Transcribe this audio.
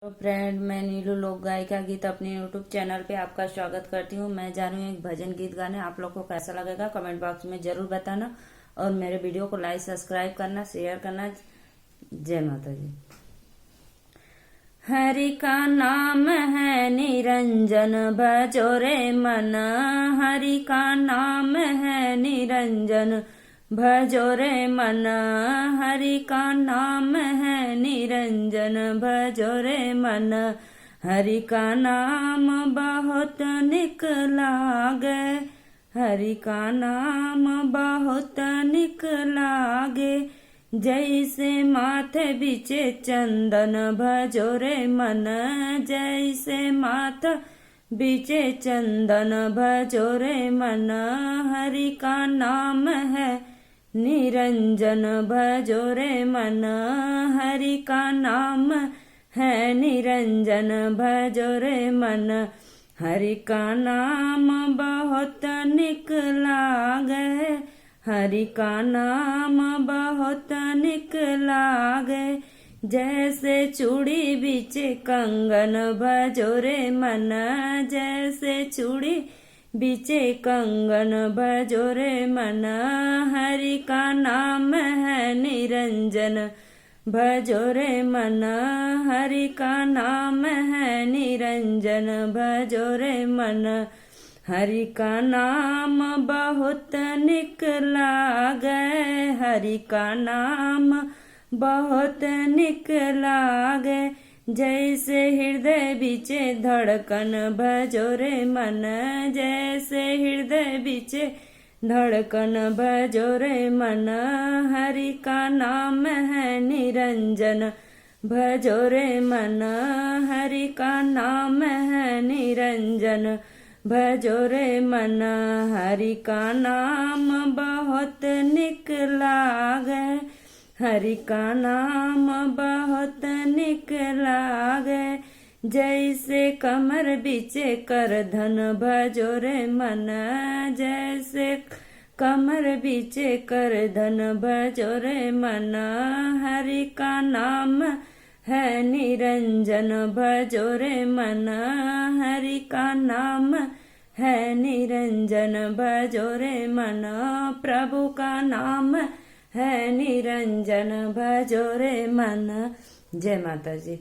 तो फ्रेंड, मैं नीलू लोक गायिका गीत अपने यूट्यूब चैनल पे आपका स्वागत करती हूँ। मैं जा रही हूँ एक भजन गीत गाने। आप लोग को कैसा लगेगा कमेंट बॉक्स में जरूर बताना और मेरे वीडियो को लाइक सब्सक्राइब करना, शेयर करना। जय माता दी। हरि का नाम है निरंजन, भजो रे मन। हरि का नाम है निरंजन, भजो रे मन। हरि का नाम है निरंजन, भजो रे मन। हरि का नाम बहुत निक लागे, हरि का नाम बहुत निक लागे। जैसे माथे बिचे चंदन, भजो रे मन। जैसे माथा बिचे चंदन, भजो रे मन। हरि का नाम है निरंजन, भजो रे मन। हरि का नाम है निरंजन, भजो रे मन। हरि का नाम बहुत निक लागे, हरि का नाम बहुत निक लागे। जैसे चूड़ी बिचे कंगन, भजो रे मन। जैसे चूड़ी बिचे कंगन, भजो रे मन। हरि का नाम है निरंजन, भजो रे मन। हरि का नाम है निरंजन, भजो रे मन। हरि का नाम बहुत निक लागे, हरि का नाम बहुत निक लागे। जैसे हृदय बिचे धड़कन, भजो रे मन। जैसे हृदय बिचे धड़कन, भजो रे मन। हरि का नाम है निरंजन, भजो रे मन। हरि का नाम है निरंजन, भजो रे मन। हरि का नाम बहुत निक लागे, हरि का नाम बहुत निक लागे। जैसे कमर बिचे करधन, भजो रे मन। जैसे कमर बिचे करधन, भजो रे मन। हरि का नाम है निरंजन, भजो रे मन। हरि का नाम है निरंजन, भजो रे मन। प्रभु का नाम है निरंजन, भजो रे मन। जय माता जी।